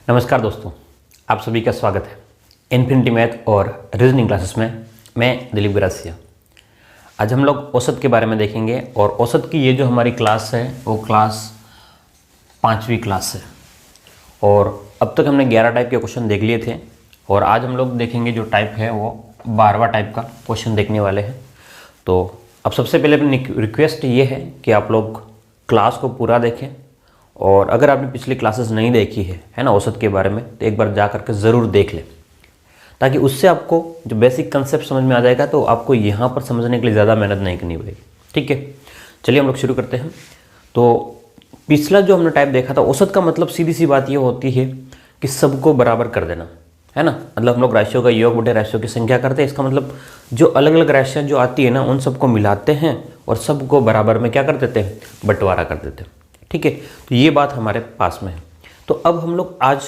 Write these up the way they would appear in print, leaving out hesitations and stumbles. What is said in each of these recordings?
नमस्कार दोस्तों, आप सभी का स्वागत है इन्फिनिटी मैथ और रीजनिंग क्लासेस में। मैं दिलीप गरासिया। आज हम लोग औसत के बारे में देखेंगे और औसत की ये जो हमारी क्लास है वो क्लास 5वीं क्लास है। और अब तक हमने 11 टाइप के क्वेश्चन देख लिए थे और आज हम लोग देखेंगे जो टाइप है वो 12वां टाइप का क्वेश्चन देखने वाले हैं। तो अब सबसे पहले अपनी रिक्वेस्ट ये है कि आप लोग क्लास को पूरा देखें और अगर आपने पिछली क्लासेस नहीं देखी है ना औसत के बारे में, तो एक बार जा करके ज़रूर देख लें, ताकि उससे आपको जो बेसिक कंसेप्ट समझ में आ जाएगा। तो आपको यहाँ पर समझने के लिए ज़्यादा मेहनत नहीं करनी पड़ेगी। ठीक है, चलिए हम लोग शुरू करते हैं। तो पिछला जो हमने टाइप देखा था, औसत का मतलब सीधी सी बात ये होती है कि सबको बराबर कर देना, है ना। मतलब हम लोग राशियों का योग बटे राशियों की संख्या करते हैं। इसका मतलब जो अलग अलग राशियाँ जो आती है ना, उन सबको मिलाते हैं और सबको बराबर में क्या कर देते हैं, बंटवारा कर देते हैं। ठीक है, तो ये बात हमारे पास में है। तो अब हम लोग आज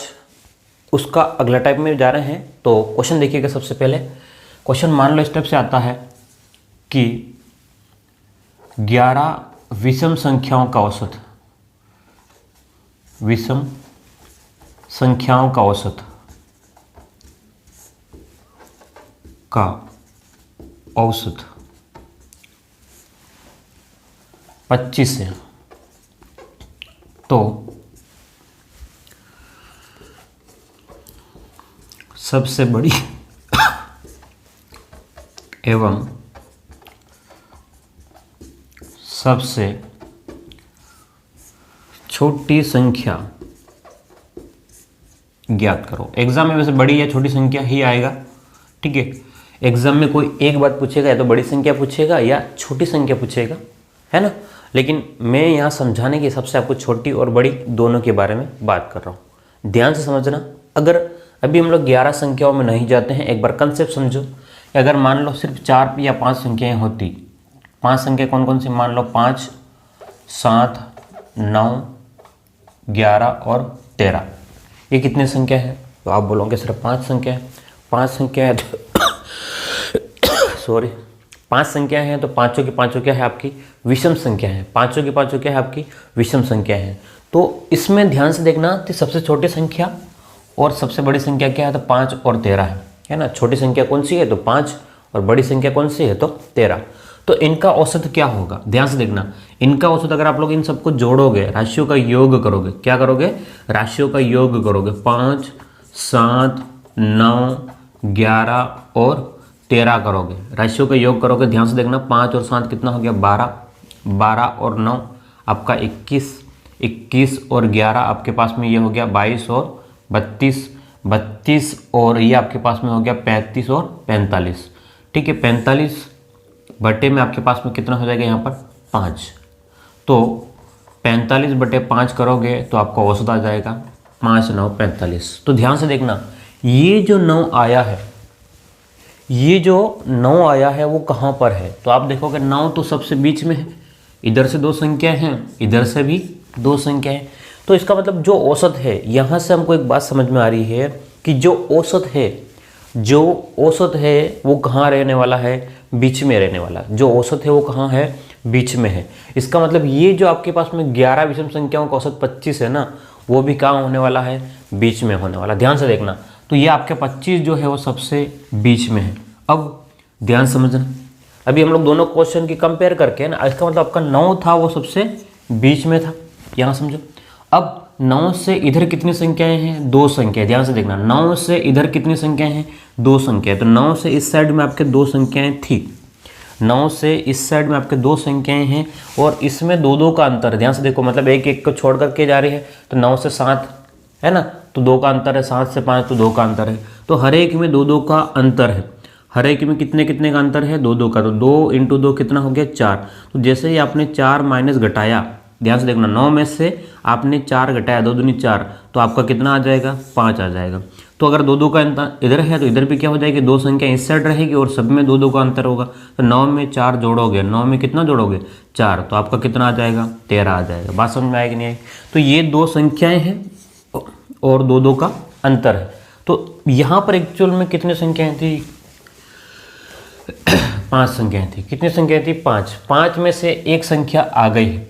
उसका अगला टाइप में जा रहे हैं। तो क्वेश्चन देखिएगा। सबसे पहले क्वेश्चन मान लो इस टाइप से आता है कि 11 विषम संख्याओं का औसत, विषम संख्याओं का औसत का औसत 25 है। तो सबसे बड़ी एवं सबसे छोटी संख्या ज्ञात करो। एग्जाम में वैसे बड़ी या छोटी संख्या ही आएगा। ठीक है, एग्जाम में कोई एक बात पूछेगा, या तो बड़ी संख्या पूछेगा या छोटी संख्या पूछेगा, है ना। लेकिन मैं यहाँ समझाने के हिसाब से आपको छोटी और बड़ी दोनों के बारे में बात कर रहा हूँ। ध्यान से समझना। अगर अभी हम लोग 11 संख्याओं में नहीं जाते हैं, एक बार कंसेप्ट समझो। अगर मान लो सिर्फ 4 या 5 संख्याएं होती, 5 संख्या कौन कौन सी, मान लो 5, 7, 9, 11 और 13, ये कितनी संख्या है? तो आप बोलोगे सिर्फ 5 संख्या है। 5 संख्या है तो सॉरी 5 संख्या है तो पाँचों की पाँचों क्या है, आपकी विषम संख्या है। पाँचों की पाँचों क्या है, आपकी विषम संख्या है। तो इसमें ध्यान से देखना कि सबसे छोटी संख्या और सबसे बड़ी संख्या क्या है, तो 5 और 13 है ना। छोटी संख्या कौन सी है, तो 5, और बड़ी संख्या कौन सी है, तो 13। तो इनका औसत क्या होगा, ध्यान से देखना। इनका औसत अगर आप लोग इन सबको जोड़ोगे, राशियों का योग करोगे, क्या करोगे, राशियों का योग करोगे, 5, 7, 9, 11 और 13 करोगे, राशियों का योग करोगे। ध्यान से देखना, 5 और 7 कितना हो गया, 12, 12 और 9 आपका 21, 21 और 11 आपके पास में ये हो गया 22 और 32, 32 और ये आपके पास में हो गया 35 और 45। ठीक है, 45 बटे में आपके पास में कितना हो जाएगा, यहाँ पर 5। तो 45 बटे 5 करोगे तो आपका औसत आ जाएगा 5, 9, 45। तो ध्यान से देखना, ये जो 9 आया है, ये जो 9 आया है वो कहाँ पर है, तो आप देखोगे 9 तो सबसे बीच में है। इधर से 2 संख्या हैं, इधर से भी 2 संख्या है। तो इसका मतलब जो औसत है, यहाँ से हमको एक बात समझ में आ रही है कि जो औसत है वो कहाँ रहने वाला है, बीच में रहने वाला। जो औसत है वो कहाँ है, बीच में है। इसका मतलब ये जो आपके पास में 11 विषम संख्याओं का औसत 25 है ना, वो भी कहाँ होने वाला है, बीच में होने वाला। ध्यान से देखना, तो ये आपके 25 जो है वो सबसे बीच में है। अब ध्यान समझना, अभी हम लोग दोनों क्वेश्चन की कंपेयर करके ना, इसका मतलब आपका 9 था वो सबसे बीच में था, यहाँ समझो। अब 9 से इधर कितनी संख्याएं हैं, 2 संख्याएं। ध्यान से देखना, 9 से इधर कितनी संख्याएं हैं, 2 संख्याएं। तो 9 से इस साइड में आपके 2 संख्याएं थी, 9 से इस साइड में आपके 2 संख्याएं हैं और इसमें 2 का अंतर है। ध्यान से देखो, मतलब एक एक को छोड़ करके जा रही है। तो 9 से 7 है ना, तो 2 का अंतर है, 7 से 5 तो 2 का अंतर है। तो हर एक में 2 का अंतर है। हर एक में कितने कितने का अंतर है, 2 का। तो 2 × 2 कितना हो गया, 4। तो जैसे ही आपने 4 माइनस घटाया, ध्यान से देखना, 9 में से आपने 4 घटाया, 2 दूनी 4, तो आपका कितना आ जाएगा, 5 आ जाएगा। तो अगर 2 का अंतर इधर है तो इधर भी क्या हो जाएगी, 2 संख्या इस साइड रहेगी और सब में 2 का अंतर होगा। तो 9 में 4 जोड़ोगे, 9 में कितना जोड़ोगे, 4, तो आपका कितना आ जाएगा, 13 आ जाएगा। बात समझ में आएगी नहीं आएगी। तो ये 2 संख्याएं हैं और 2 का अंतर है। तो यहाँ पर एक्चुअल में कितनी संख्याएं थी, 5 संख्याएं थी। कितनी संख्याएं थी, 5। 5 में से एक संख्या आ गई है,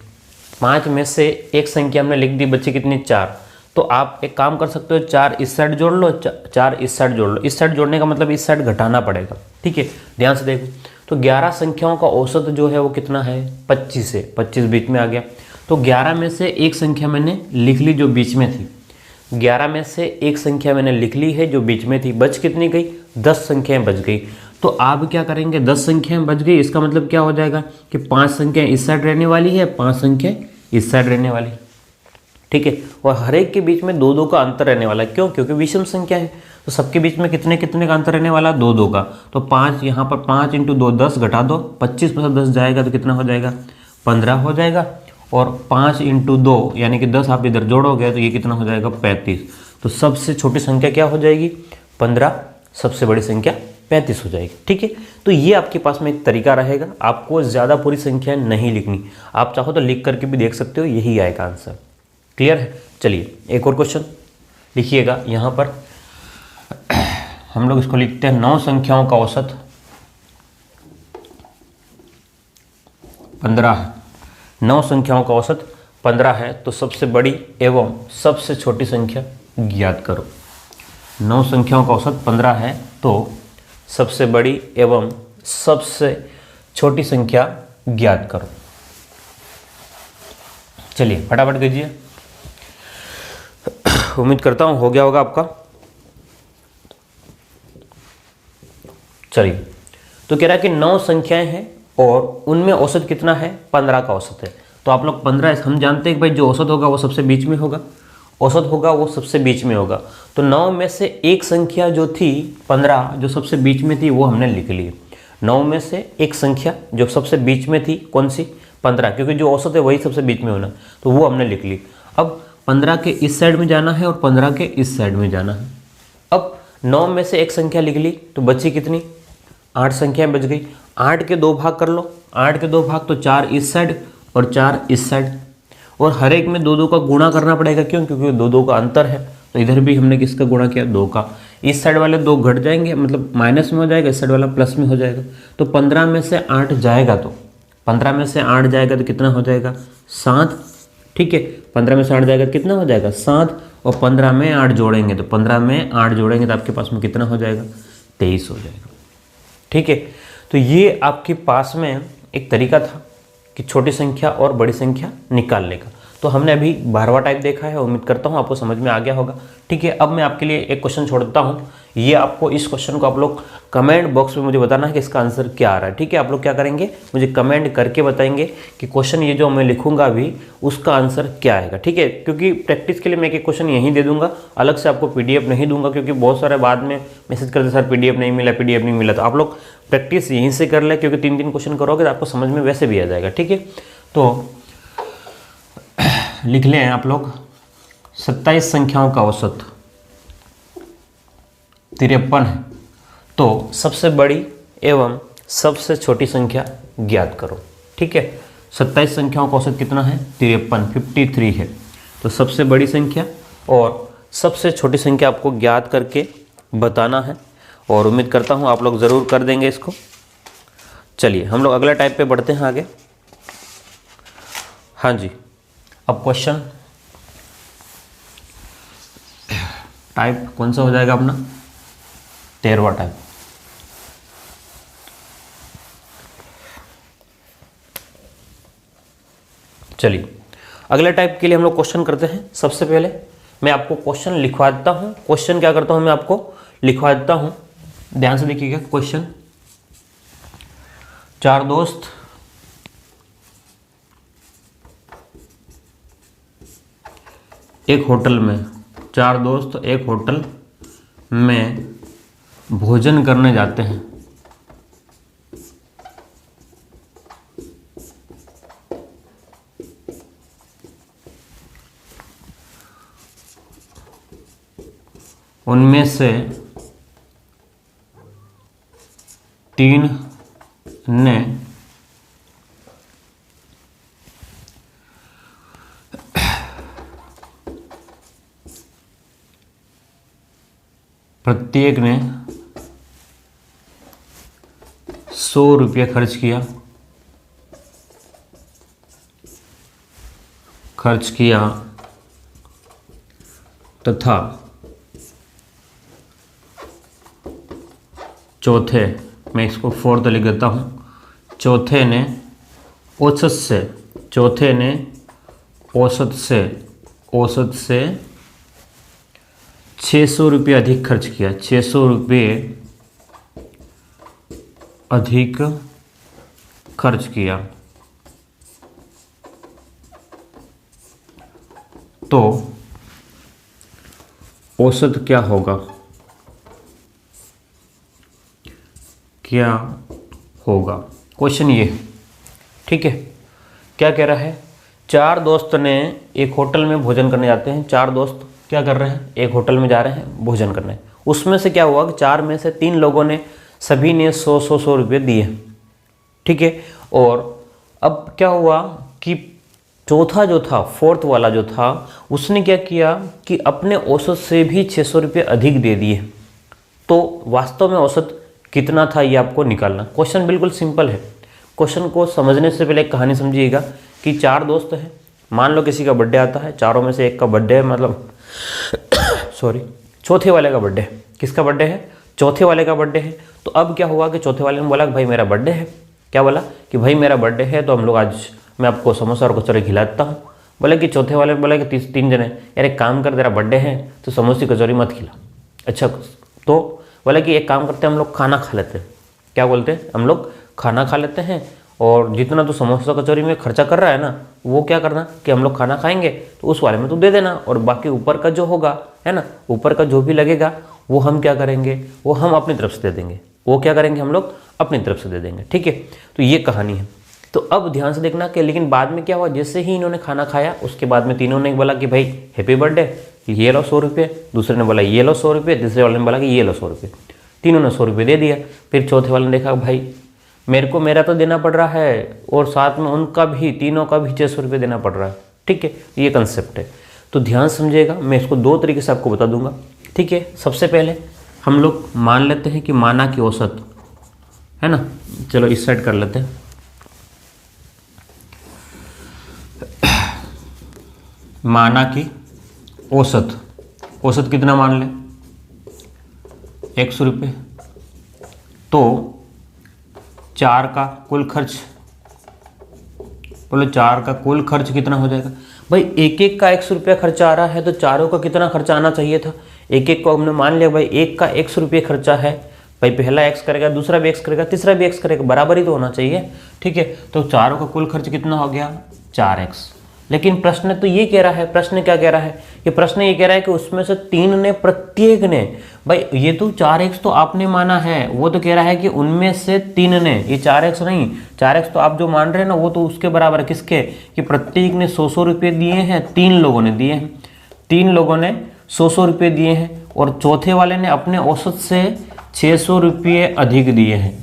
5 में से एक संख्या हमने लिख दी, बच्चे कितनी, 4। तो आप एक काम कर सकते हो, 4 इस साइड जोड़ लो, 4 इस साइड जोड़ लो। इस साइड जोड़ने का मतलब इस साइड घटाना पड़ेगा, ठीक है। ध्यान से देखो, तो 11 संख्याओं का औसत जो है वो कितना है, 25 है। 25 बीच में आ गया, तो 11 में से एक संख्या मैंने लिख ली जो बीच में थी। 11 में से एक संख्या मैंने लिख ली है जो बीच में थी। बच कितनी गई, 10 संख्याएं बच गई। तो आप क्या करेंगे, 10 संख्याएं बच गई, इसका मतलब क्या हो जाएगा कि 5 संख्याएं इस साइड रहने वाली है, 5 संख्याएं इस साइड रहने वाली, ठीक है। और हर एक के बीच में 2-2 का अंतर रहने वाला है। क्यों, क्योंकि विषम संख्या है, तो सबके बीच में कितने कितने का अंतर रहने वाला, 2-2 का। तो 5 यहाँ पर, 5 × 2 10 घटा दो, 25 में से 10 जाएगा तो कितना हो जाएगा, 15 हो जाएगा। और 5 × 2 यानी कि 10 आप इधर जोड़ोगे तो ये कितना हो जाएगा, 35। तो सबसे छोटी संख्या क्या हो जाएगी, 15, सबसे बड़ी संख्या 35 हो जाएगी, ठीक है। तो ये आपके पास में एक तरीका रहेगा, आपको ज़्यादा पूरी संख्या नहीं लिखनी। आप चाहो तो लिख करके भी देख सकते हो, यही आएगा आंसर। क्लियर है। चलिए एक और क्वेश्चन लिखिएगा। यहाँ पर हम लोग इसको लिखते हैं 9 संख्याओं का औसत 15 है। 9 संख्याओं का औसत 15 है, तो सबसे बड़ी एवं सबसे छोटी संख्या ज्ञात करो। 9 संख्याओं का औसत 15 है, तो सबसे बड़ी एवं सबसे छोटी संख्या ज्ञात करो। चलिए फटाफट कीजिए, उम्मीद करता हूं हो गया होगा आपका। चलिए, तो कह रहा है कि 9 संख्याएं हैं और उनमें औसत कितना है, 15 का औसत है। तो आप लोग 15, हम जानते हैं कि भाई जो औसत होगा वो सबसे बीच में होगा, औसत होगा वो सबसे बीच में होगा। तो 9 में से एक संख्या जो थी 15, जो सबसे बीच में थी, वो हमने लिख ली। 9 में से एक संख्या जो सबसे बीच में थी, कौन सी, 15, क्योंकि जो औसत है वही सबसे बीच में होना, तो वो हमने लिख ली। अब 15 के इस साइड में जाना है और 15 के इस साइड में जाना है। अब 9 में से एक संख्या लिख ली, तो बची कितनी, 8 संख्याएं बच गई। 8 के 2 भाग कर लो, 8 के 2 भाग तो 4 इस साइड और 4 इस साइड, और हर एक में 2-2 का गुणा करना पड़ेगा। क्यों, क्योंकि 2-2 का अंतर है। तो इधर भी हमने किसका गुणा किया, 2 का। इस साइड वाले 2 घट जाएंगे, मतलब माइनस में हो जाएगा, इस साइड वाला प्लस में हो जाएगा। तो 15 में से 8 जाएगा, तो 15 में से 8 जाएगा तो कितना हो जाएगा, 7, ठीक है। 15 में से 8 जाएगा तो कितना हो जाएगा, 7, और 15 में 8 जोड़ेंगे, तो 15 में 8 जोड़ेंगे तो आपके पास में कितना हो जाएगा, 23 हो जाएगा, ठीक है। तो ये आपके पास में एक तरीका था कि छोटी संख्या और बड़ी संख्या निकालने का। तो हमने अभी 12वां टाइप देखा है, उम्मीद करता हूँ आपको समझ में आ गया होगा, ठीक है। अब मैं आपके लिए एक क्वेश्चन छोड़ देता हूँ। ये आपको, इस क्वेश्चन को आप लोग कमेंट बॉक्स में मुझे बताना है कि इसका आंसर क्या आ रहा है, ठीक है। आप लोग क्या करेंगे, मुझे कमेंट करके बताएंगे कि क्वेश्चन ये जो मैं लिखूंगा अभी, उसका आंसर क्या आएगा, ठीक है। क्योंकि प्रैक्टिस के लिए मैं एक क्वेश्चन यहीं दे दूंगा, अलग से आपको PDF नहीं दूंगा, क्योंकि बहुत सारे बाद में मैसेज करते सर PDF नहीं मिला, PDF नहीं मिला। तो आप लोग प्रैक्टिस यहीं से कर ले, क्योंकि 3-3 क्वेश्चन करोगे तो आपको समझ में वैसे भी आ जाएगा, ठीक है। तो लिख लें आप लोग, 27 संख्याओं का औसत 53 है, तो सबसे बड़ी एवं सबसे छोटी संख्या ज्ञात करो, ठीक है। 27 संख्याओं का औसत कितना है, 53 है। तो सबसे बड़ी संख्या और सबसे छोटी संख्या आपको ज्ञात करके बताना है, और उम्मीद करता हूँ आप लोग ज़रूर कर देंगे इसको। चलिए हम लोग अगला टाइप पे बढ़ते हैं आगे। हाँ जी, अब क्वेश्चन टाइप कौन सा हो जाएगा अपना, 13वां टाइप। चलिए अगले टाइप के लिए हम लोग क्वेश्चन करते हैं। सबसे पहले मैं आपको क्वेश्चन लिखवा देता हूं। क्वेश्चन क्या करता हूं, मैं आपको लिखवा देता हूं, ध्यान से देखिएगा। क्वेश्चन, 4 दोस्त एक होटल में, 4 दोस्त एक होटल में भोजन करने जाते हैं। उनमें से 3 ने प्रत्येक ने 100 रुपये खर्च किया तथा चौथे, मैं इसको फोर्थ लिख देता हूँ, चौथे ने औसत से 600 रुपये अधिक खर्च किया, 600 रुपये अधिक खर्च किया, तो औसत क्या होगा, क्वेश्चन ये, ठीक है। क्या कह रहा है, 4 दोस्त ने एक होटल में भोजन करने जाते हैं, 4 दोस्त क्या कर रहे हैं, एक होटल में जा रहे हैं भोजन करने। उसमें से क्या हुआ कि 4 में से 3 लोगों ने, सभी ने 100 रुपये दिए, ठीक है। और अब क्या हुआ कि चौथा जो था, फोर्थ वाला जो था, उसने क्या किया कि अपने औसत से भी 600 रुपये अधिक दे दिए। तो वास्तव में औसत कितना था ये आपको निकालना। क्वेश्चन बिल्कुल सिंपल है। क्वेश्चन को समझने से पहले एक कहानी समझिएगा कि 4 दोस्त हैं, मान लो किसी का बर्थडे आता है, चारों में से एक का बर्थडे है, मतलब सॉरी, चौथे वाले का बर्थडे है। किसका बर्थडे है, चौथे वाले का बर्थडे है। तो अब क्या हुआ कि चौथे वाले ने बोला कि भाई मेरा बर्थडे है, क्या बोला कि भाई मेरा बर्थडे है, तो हम लोग आज मैं आपको समोसा और कचौरी खिलाता हूँ। बोला कि चौथे वाले ने बोला कि 3 जने, यार एक काम कर, तेरा बर्थडे है तो समोसे कचौरी मत खिला। अच्छा, तो बोला कि एक काम करते हैं, हम लोग खाना खा लेते हैं। क्या बोलते हैं, हम लोग खाना खा लेते हैं, और जितना तो समोसा कचौरी में खर्चा कर रहा है ना, वो क्या करना कि हम लोग खाना खाएंगे तो उस वाले में तो दे देना, और बाकी ऊपर का जो होगा, है ना, ऊपर का जो भी लगेगा वो हम क्या करेंगे, वो हम अपनी तरफ से दे देंगे। वो क्या करेंगे, हम लोग अपनी तरफ से दे देंगे, ठीक है। तो ये कहानी है। तो अब ध्यान से देखना कि लेकिन बाद में क्या हुआ, जैसे ही इन्होंने खाना खाया उसके बाद में तीनों ने बोला कि भाई हैप्पी बर्थडे, ये लो 100 रुपये, दूसरे ने बोला ये लो 100 रुपये, तीसरे वाले ने बोला कि ये लो 100 रुपये। तीनों ने 100 रुपये दे दिया। फिर चौथे वाले ने देखा भाई मेरे को मेरा तो देना पड़ रहा है, और साथ में उनका भी, तीनों का भी 600 रुपये देना पड़ रहा है, ठीक है। ये कंसेप्ट है, तो ध्यान समझिएगा। मैं इसको 2 तरीके से आपको बता दूंगा, ठीक है। सबसे पहले हम लोग मान लेते हैं कि माना की औसत, है ना, चलो इस साइड कर लेते हैं। माना की औसत, औसत कितना मान लें, 100 रुपये। तो 4 का कुल खर्च, बोलो 4 का कुल खर्च कितना हो जाएगा। भाई एक एक का 100 रुपया खर्चा आ रहा है, तो चारों का कितना खर्चा आना चाहिए था। एक एक को हमने मान लिया भाई एक का 100 रुपये खर्चा है, भाई पहला x करेगा, दूसरा भी x करेगा, तीसरा भी x करेगा, बराबर ही तो होना चाहिए, ठीक है। तो चारों का कुल खर्च कितना हो गया, 4x। लेकिन प्रश्न तो ये कह रहा है, प्रश्न क्या कह रहा है, कि प्रश्न ये कह रहा है कि उसमें से 3 ने, प्रत्येक ने, भाई ये तो 4x तो आपने माना है, वो तो कह रहा है कि उनमें से 3 ने, ये 4x नहीं, 4x तो आप जो मान रहे हैं ना वो तो उसके बराबर है, किसके, कि प्रत्येक ने 100 रुपये दिए हैं, 3 लोगों ने दिए हैं, 3 लोगों ने 100 रुपये दिए हैं, और चौथे वाले ने अपने औसत से 600 रुपये अधिक दिए हैं।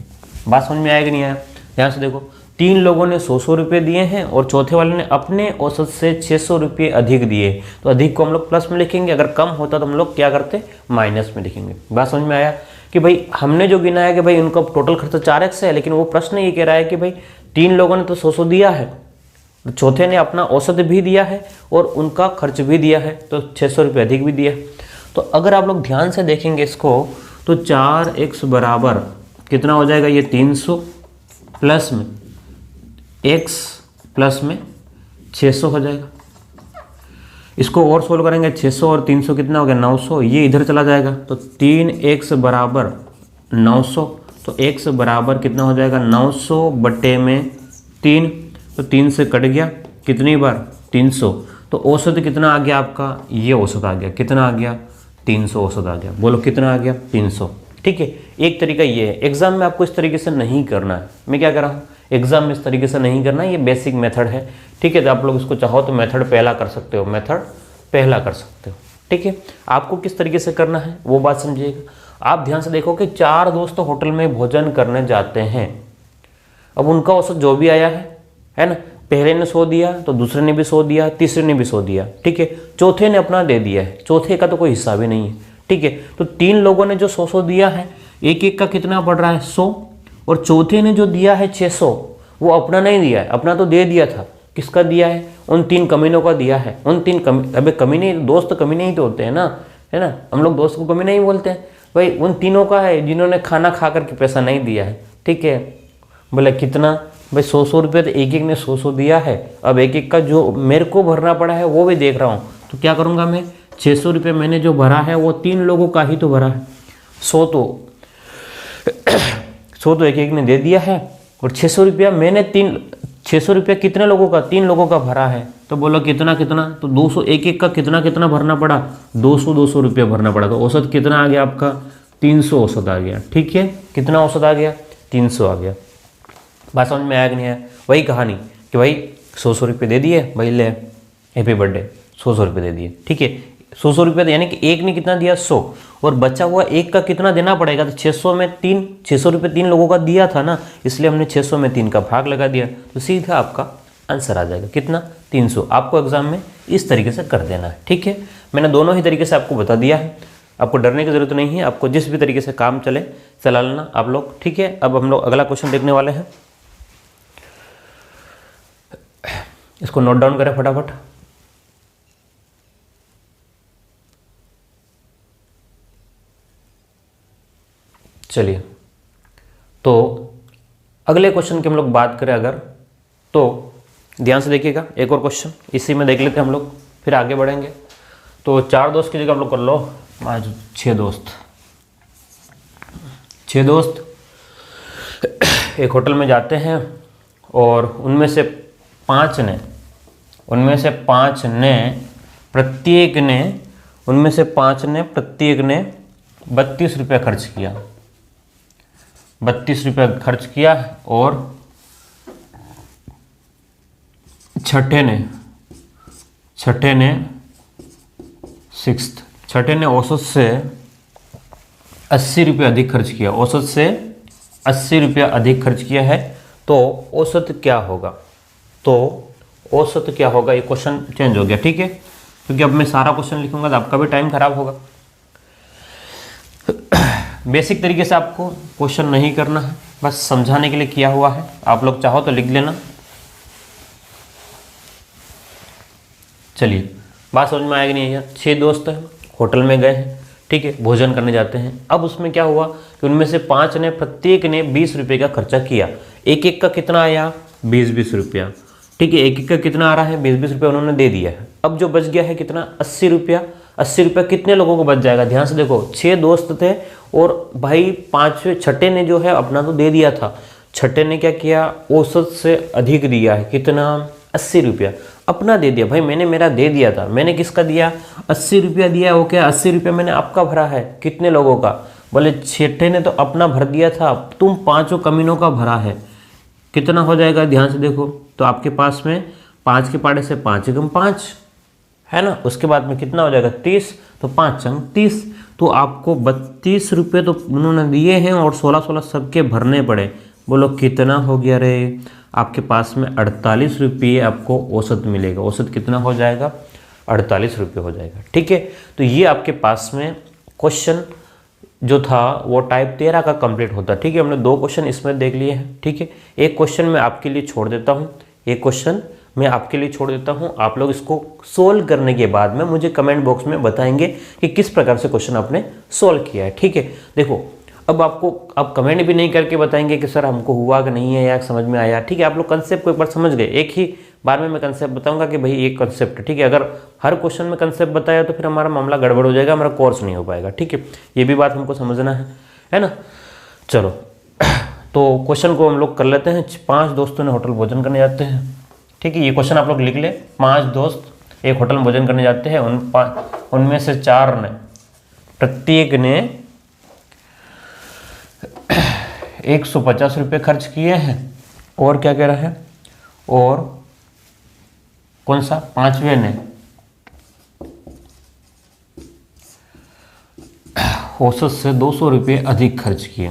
बात समझ में आया कि नहीं आया, ध्यान से देखो। 3 लोगों ने 100 रुपये दिए हैं, और चौथे वाले ने अपने औसत से 600 रुपये अधिक दिए। तो अधिक को हम लोग प्लस में लिखेंगे, अगर कम होता तो हम लोग क्या करते, माइनस में लिखेंगे। बात समझ में आया कि भाई हमने जो गिनाया कि भाई उनका टोटल खर्चा 4x है, लेकिन वो प्रश्न ये कह रहा है कि भाई 3 लोगों ने तो 100 दिया है, चौथे ने अपना औसत भी दिया है और उनका खर्च भी दिया है, तो 600 रुपये अधिक भी दिया। तो अगर आप लोग ध्यान से देखेंगे इसको, तो 4x बराबर कितना हो जाएगा, ये 300 प्लस में x प्लस में 600 हो जाएगा। इसको और सोल्व करेंगे, 600 और 300 कितना हो गया, 900, ये इधर चला जाएगा, तो 3x बराबर 900, तो x बराबर कितना हो जाएगा, 900 बटे में 3, तो 3 से कट गया, कितनी बार, 300। तो औसत कितना आ गया आपका, ये औसत आ गया, कितना आ गया, 300 औसत आ गया। बोलो कितना आ गया, 300, ठीक है। एक तरीका ये है, एग्जाम में आपको इस तरीके से नहीं करना है। मैं क्या कर रहा हूँ, एग्जाम में इस तरीके से नहीं करना है, ये बेसिक मेथड है, ठीक है। तो आप लोग इसको चाहो तो मेथड पहला कर सकते हो, मेथड पहला कर सकते हो, ठीक है। आपको किस तरीके से करना है वो बात समझिएगा। आप ध्यान से देखो कि 4 दोस्त होटल में भोजन करने जाते हैं। अब उनका औसत जो भी आया है ना, पहले ने 100 दिया, तो दूसरे ने भी 100 दिया, तीसरे ने भी 100 दिया, ठीक है। चौथे ने अपना दे दिया है, चौथे का तो कोई हिस्सा भी नहीं है, ठीक है। तो 3 लोगों ने जो 100 दिया है, एक एक का कितना पड़ रहा है, 100, और चौथे ने जो दिया है 600, वो अपना नहीं दिया है, अपना तो दे दिया था, किसका दिया है? उन 3 कमीनों का दिया है। उन 3 अबे कमीने, दोस्त कमीने ही तो होते हैं ना, है ना, हम लोग दोस्त को कमीने ही बोलते हैं भाई। उन तीनों का है जिन्होंने खाना खा करके पैसा नहीं दिया है, ठीक है। बोले कितना भाई? 100 रुपये, तो एक एक ने 100 दिया है। अब एक एक का जो मेरे को भरना पड़ा है वो भी देख रहा हूँ, तो क्या करूँगा मैं? 600 रुपये मैंने जो भरा है वो 3 लोगों का ही तो भरा है। 100 तो एक एक ने दे दिया है, और 600 रुपया मैंने 600 रुपया कितने लोगों का? 3 लोगों का भरा है। तो बोलो कितना कितना? तो 200, एक एक का कितना कितना भरना पड़ा? 200 रुपया भरना पड़ा। तो औसत कितना आ गया आपका? 300 औसत आ गया, ठीक है। कितना औसत आ गया? 300 आ गया। बात समझ में आया कि नहीं आया? वही कहानी कि भाई 100 रुपये दे दिए, भाई ले हैप्पी बर्थडे, 100 रुपये दे दिए, ठीक है। 100 रुपये, यानी कि एक ने कितना दिया? 100, और बचा हुआ एक का कितना देना पड़ेगा? तो 600 में 600 रुपये 3 लोगों का दिया था ना, इसलिए हमने 600 में 3 का भाग लगा दिया, तो सीधा आपका आंसर आ जाएगा कितना? 300। आपको एग्जाम में इस तरीके से कर देना है, ठीक है। मैंने दोनों ही तरीके से आपको बता दिया है, आपको डरने की जरूरत नहीं है। आपको जिस भी तरीके से काम चले चला लेना आप लोग, ठीक है। अब हम लोग अगला क्वेश्चन देखने वाले हैं, इसको नोट डाउन करें फटाफट। चलिए, तो अगले क्वेश्चन की हम लोग बात करें अगर, तो ध्यान से देखिएगा। एक और क्वेश्चन इसी में देख लेते हैं हम लोग, फिर आगे बढ़ेंगे। तो 4 दोस्त की जगह हम लोग कर लो आज 6 दोस्त। 6 दोस्त एक होटल में जाते हैं, और उनमें से 5 ने प्रत्येक ने 32 रुपये खर्च किया। 32 रुपये खर्च किया, और छठे ने औसत से 80 रुपये अधिक खर्च किया। औसत से 80 रुपया अधिक खर्च किया है, तो औसत क्या होगा? ये क्वेश्चन चेंज हो गया, ठीक है, क्योंकि अब मैं सारा क्वेश्चन लिखूंगा तो आपका भी टाइम खराब होगा। बेसिक तरीके से आपको क्वेश्चन नहीं करना है, बस समझाने के लिए किया हुआ है। आप लोग चाहो तो लिख लेना। चलिए, बात समझ में आएगी नहीं यार? 6 दोस्त हैं, होटल में गए हैं, ठीक है, भोजन करने जाते हैं। अब उसमें क्या हुआ कि उनमें से 5 ने प्रत्येक ने 20 रुपये का खर्चा किया। एक एक का कितना आया? 20 रुपया, ठीक है। एक एक का कितना आ रहा है? 20 रुपया उन्होंने दे दिया है। अब जो बच गया है कितना? 80 रुपया। 80 रुपया कितने लोगों को बच जाएगा? ध्यान से देखो, 6 दोस्त थे, और भाई 6ठे ने जो है अपना तो दे दिया था। छठे ने क्या किया? औसत से अधिक दिया है। कितना? 80 रुपया अपना दे दिया। भाई मैंने मेरा दे दिया था, मैंने किसका दिया? 80 रुपया दिया। वो क्या? 80 रुपया मैंने आपका भरा है। कितने लोगों का? बोले छठे ने तो अपना भर दिया था, तुम 5 कमीनों का भरा है। कितना हो जाएगा? ध्यान से देखो, तो आपके पास में 5 के पाड़े से 5 एकम 5 है ना। उसके बाद में कितना हो जाएगा? 30, तो 5 चंग 30। तो आपको 32 रुपये तो उन्होंने दिए हैं, और 16 सबके भरने पड़े। बोलो कितना हो गया रे? आपके पास में 48 रुपये आपको औसत मिलेगा। औसत कितना हो जाएगा? 48 रुपये हो जाएगा, ठीक है। तो ये आपके पास में क्वेश्चन जो था वो टाइप 13 का कंप्लीट होता है, ठीक है। हमने 2 क्वेश्चन इसमें देख लिए हैं, ठीक है। एक क्वेश्चन मैं आपके लिए छोड़ देता हूँ, आप लोग इसको सोल्व करने के बाद में मुझे कमेंट बॉक्स में बताएंगे कि किस प्रकार से क्वेश्चन आपने सोल्व किया है, ठीक है। देखो, अब आप कमेंट भी नहीं करके बताएंगे कि सर हमको हुआ कि नहीं है या समझ में आया, ठीक है। आप लोग कंसेप्ट को एक बार समझ गए। एक ही बार में मैं कंसेप्ट बताऊंगा कि भाई एक कंसेप्ट, ठीक है। अगर हर क्वेश्चन में कंसेप्ट बताया तो फिर हमारा मामला गड़बड़ हो जाएगा, हमारा कोर्स नहीं हो पाएगा, ठीक है। ये भी बात हमको समझना है ना। चलो, तो क्वेश्चन को हम लोग कर लेते हैं। 5 दोस्तों ने होटल भोजन करने जाते हैं, ठीक है। ये क्वेश्चन आप लोग लिख ले। 5 दोस्त एक होटल में भोजन करने जाते हैं, उनमें से 4 ने प्रत्येक ने 150 रुपये खर्च किए हैं, और क्या कह रहा है? और कौन सा? 5वें ने औसत से 200 रुपये अधिक खर्च किए,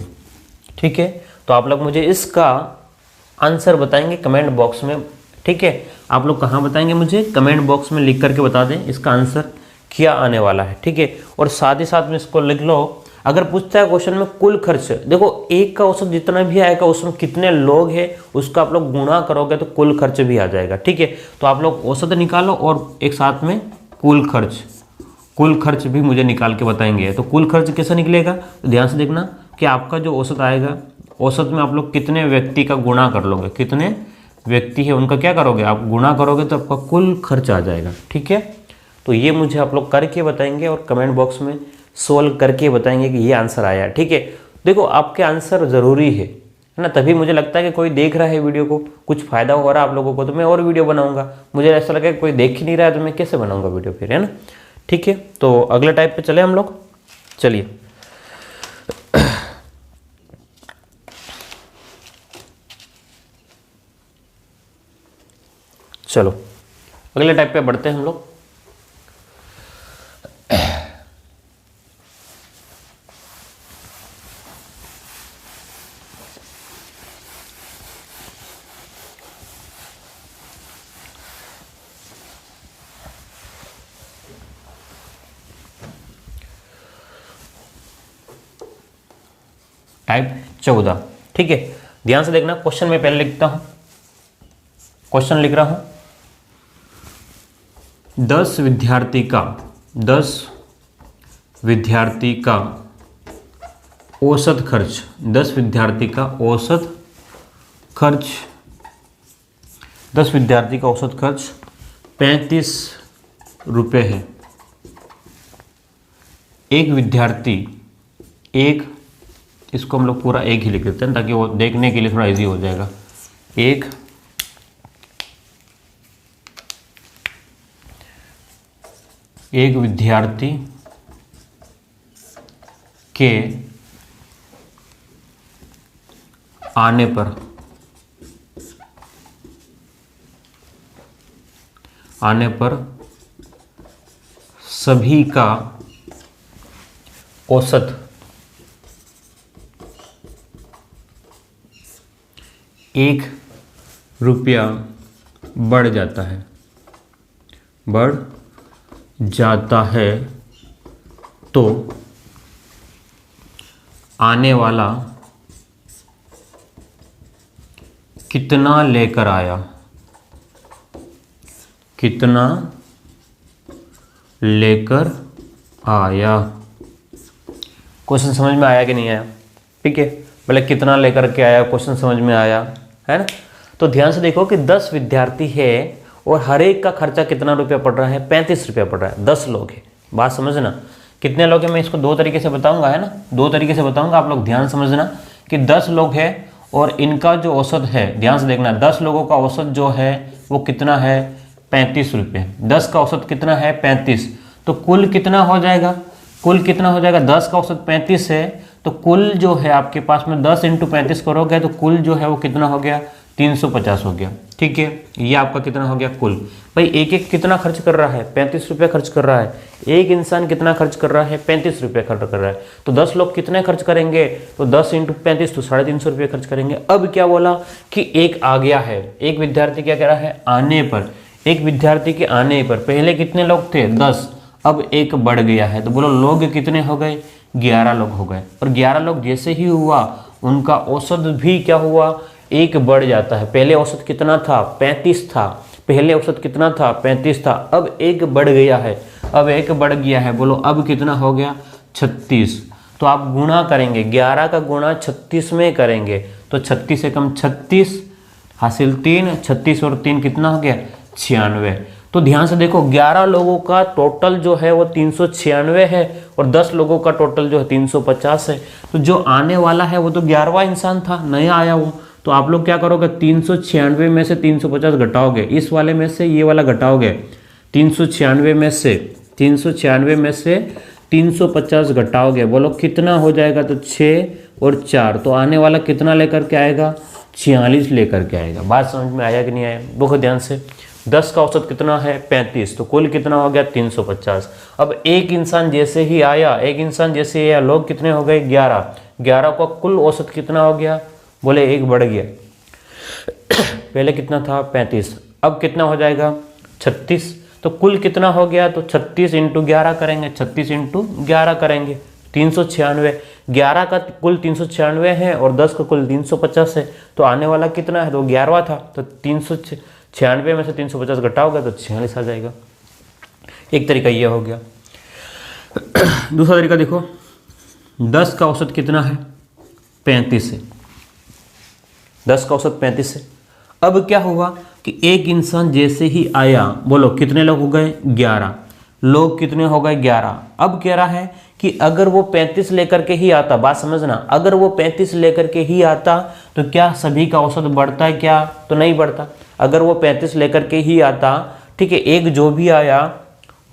ठीक है। तो आप लोग मुझे इसका आंसर बताएंगे कमेंट बॉक्स में, ठीक है। आप लोग कहाँ बताएंगे? मुझे कमेंट बॉक्स में लिख करके बता दें इसका आंसर क्या आने वाला है, ठीक है। और साथ ही साथ में इसको लिख लो, अगर पूछता है क्वेश्चन में कुल खर्च, देखो एक का औसत जितना भी आएगा उसमें कितने लोग हैं उसका आप लोग गुणा करोगे तो कुल खर्च भी आ जाएगा। ठीक है, तो आप लोग औसत निकालो और एक साथ में कुल खर्च भी मुझे निकाल के बताएंगे। तो कुल खर्च कैसे निकलेगा, तो ध्यान से देखना कि आपका जो औसत आएगा, औसत में आप लोग कितने व्यक्ति का गुणा कर लोगे, कितने व्यक्ति है उनका क्या करोगे आप गुणा करोगे तो आपका कुल खर्च आ जाएगा। ठीक है, तो ये मुझे आप लोग करके बताएंगे और कमेंट बॉक्स में सोल्व करके बताएंगे कि ये आंसर आया। ठीक है, देखो आपके आंसर ज़रूरी है ना, तभी मुझे लगता है कि कोई देख रहा है वीडियो को, कुछ फ़ायदा हो रहा है आप लोगों को, तो मैं और वीडियो बनाऊंगा। मुझे ऐसा लगा कि कोई देख ही नहीं रहा है तो मैं कैसे बनाऊंगा वीडियो फिर, है ना। ठीक है, तो अगले टाइप पे चले हम लोग, चलिए। चलो अगले टाइप पे बढ़ते हैं हम लोग। टाइप 14। ठीक है, ध्यान से देखना, क्वेश्चन में पहले लिखता हूं, क्वेश्चन लिख रहा हूं 10 विद्यार्थी का औसत खर्च, 10 विद्यार्थी का औसत खर्च, 10 विद्यार्थी का औसत खर्च 35 रुपये है। एक विद्यार्थी, एक, इसको हम लोग पूरा एक ही लिख देते हैं ताकि वो देखने के लिए थोड़ा इजी हो जाएगा। एक विद्यार्थी के आने पर सभी का औसत 1 रुपया बढ़ जाता है, तो आने वाला कितना लेकर आया, क्वेश्चन समझ में आया कि नहीं आया। ठीक है, बोले कितना लेकर के आया, क्वेश्चन समझ में आया है ना। तो ध्यान से देखो कि 10 विद्यार्थी है और हर एक का खर्चा कितना रुपया पड़ रहा है, 35 रुपया पड़ रहा है। 10 लोग है, बात समझना, कितने लोग हैं मैं इसको 2 तरीके से बताऊंगा, है ना, 2 तरीके से बताऊंगा, आप लोग ध्यान समझना कि 10 लोग हैं और इनका जो औसत है, ध्यान से देखना, 10 लोगों का औसत जो है वो कितना है, 35 रुपये। 10 का औसत कितना है, 35, तो कुल कितना हो जाएगा, 10 का औसत 35 है तो कुल जो है आपके पास में 10 × 35 करोगे तो कुल जो है वो कितना हो गया, 350 हो गया। ठीक है, ये आपका कितना हो गया कुल। भाई एक कितना खर्च कर रहा है, 35 रुपये खर्च कर रहा है, एक इंसान कितना खर्च कर रहा है, 35 रुपये खर्च कर रहा है। तो 10 लोग कितने खर्च करेंगे, तो 10 × 35 तो 350 रुपये खर्च करेंगे। अब क्या बोला कि एक आ गया है, एक विद्यार्थी क्या कह रहा है, आने पर, एक विद्यार्थी के आने पर पहले कितने लोग थे, 10, अब एक बढ़ गया है, तो बोलो लोग कितने हो गए, 11 लोग हो गए। और 11 लोग जैसे ही हुआ उनका औसत भी क्या हुआ, एक बढ़ जाता है। पहले औसत कितना था, 35 था, पहले औसत कितना था, 35 था, अब एक बढ़ गया है, बोलो अब कितना हो गया, 36। तो आप गुणा करेंगे, 11 का गुणा 36 में करेंगे तो 36 से कम 36 हासिल 3, 36 और 3 कितना हो गया, 96। तो ध्यान से देखो 11 लोगों का टोटल जो है वो 396 है और 10 लोगों का टोटल जो है 350 है। तो जो आने वाला है वो तो 11वां इंसान था, नया आया वो। तो आप लोग क्या करोगे, 396 में से 350 घटाओगे, इस वाले में से ये वाला घटाओगे, 396 में से 350 घटाओगे, बोलो कितना हो जाएगा, तो 6 और 4, तो आने वाला कितना लेकर के आएगा, 46 लेकर के आएगा। बात समझ में आया कि नहीं आया, बहुत ध्यान से। 10 का औसत कितना है, 35, तो कुल कितना हो गया, 350। अब एक इंसान जैसे ही आया, लोग कितने हो गए, 11 का कुल औसत कितना हो गया, बोले एक बढ़ गया, पहले कितना था, 35, अब कितना हो जाएगा, 36। तो कुल कितना हो गया, तो 36 × 11 करेंगे, 36 × 11 करेंगे, 396, 11 का कुल 396 है और 10 का कुल 350 है, तो आने वाला कितना है, तो 11वां था, तो 396 में से 350 घटाओगे तो 46 आ जाएगा। एक तरीका ये हो गया। दूसरा तरीका देखो, 10 का औसत कितना है, 35 है। 10 का औसत 35 है। अब क्या हुआ कि एक इंसान जैसे ही आया, बोलो कितने लोग हो गए, 11 लोग, कितने हो गए, 11। अब कह रहा है कि अगर वो 35 लेकर के ही आता, बात समझना, अगर वो 35 लेकर के ही आता तो क्या सभी का औसत बढ़ता है क्या, तो नहीं बढ़ता। अगर वो 35 लेकर के ही आता, ठीक है, एक जो भी आया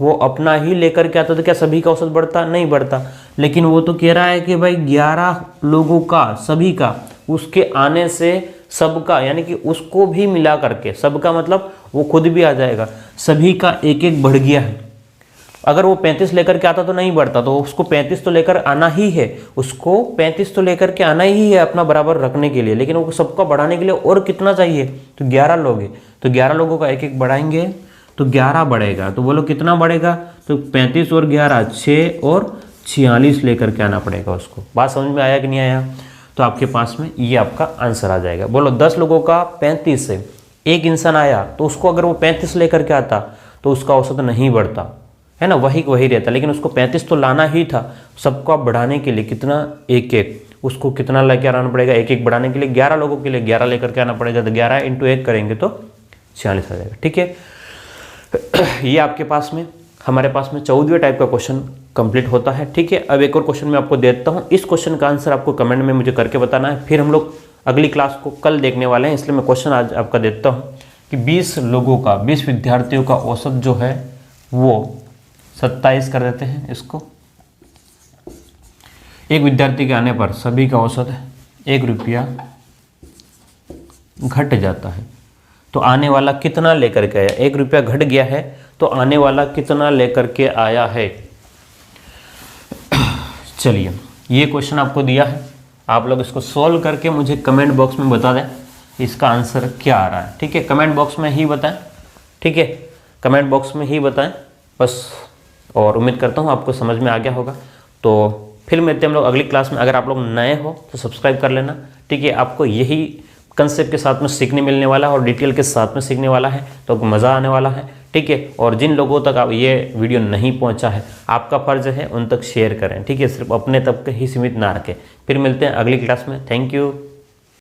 वो अपना ही लेकर के आता तो क्या सभी का औसत बढ़ता, नहीं बढ़ता। लेकिन वो तो कह रहा है कि भाई 11 लोगों का, सभी का, उसके आने से सबका, यानी कि उसको भी मिला करके, सबका मतलब वो खुद भी आ जाएगा, सभी का एक एक बढ़ गया है। अगर वो 35 लेकर के आता तो नहीं बढ़ता, तो उसको 35 तो लेकर आना ही है, उसको 35 तो लेकर के आना ही है अपना बराबर रखने के लिए, लेकिन वो सबका बढ़ाने के लिए और कितना चाहिए, तो 11 लोग हैं, तो 11 लोगों का एक एक बढ़ाएंगे तो 11 बढ़ेगा। तो बोलो कितना बढ़ेगा, तो 35 और 11 6 और 46 लेकर के आना पड़ेगा उसको। बात समझ में आया कि नहीं आया, तो आपके पास में ये आपका आंसर आ जाएगा। बोलो 10 लोगों का 35 से एक इंसान आया, तो उसको अगर वो 35 लेकर के आता तो उसका औसत नहीं बढ़ता है ना, वही रहता, लेकिन उसको 35 तो लाना ही था। सबको बढ़ाने के लिए कितना, एक एक, उसको कितना लेकर आना पड़ेगा, एक एक बढ़ाने के लिए 11 लोगों के लिए 11 लेकर के आना पड़ेगा, तो 11 × 1 करेंगे तो 46 आ जाएगा। ठीक है, ये आपके पास में, हमारे पास में 14वें टाइप का क्वेश्चन कंप्लीट होता है। ठीक है, अब एक और क्वेश्चन मैं आपको देता हूँ, इस क्वेश्चन का आंसर आपको कमेंट में मुझे करके बताना है। फिर हम लोग अगली क्लास को कल देखने वाले हैं, इसलिए मैं क्वेश्चन आज आपका देता हूँ कि 20 लोगों का, 20 विद्यार्थियों का औसत जो है वो 27 कर देते हैं इसको। एक विद्यार्थी के आने पर सभी का औसत 1 रुपया घट जाता है, तो आने वाला कितना लेकर के आया, 1 रुपया घट गया है तो आने वाला कितना लेकर के आया है। चलिए, ये क्वेश्चन आपको दिया है, आप लोग इसको सॉल्व करके मुझे कमेंट बॉक्स में बता दें इसका आंसर क्या आ रहा है। ठीक है, कमेंट बॉक्स में ही बताएं, ठीक है, कमेंट बॉक्स में ही बताएं बस। और उम्मीद करता हूँ आपको समझ में आ गया होगा। तो फिर मिलते हैं हम लोग अगली क्लास में। अगर आप लोग नए हो तो सब्सक्राइब कर लेना। ठीक है, आपको यही कंसेप्ट के साथ में सीखने मिलने वाला है और डिटेल के साथ में सीखने वाला है, तो मज़ा आने वाला है। ठीक है, और जिन लोगों तक आप ये वीडियो नहीं पहुंचा है, आपका फ़र्ज़ है उन तक शेयर करें। ठीक है, सिर्फ अपने तक ही सीमित ना रखें। फिर मिलते हैं अगली क्लास में। Thank you.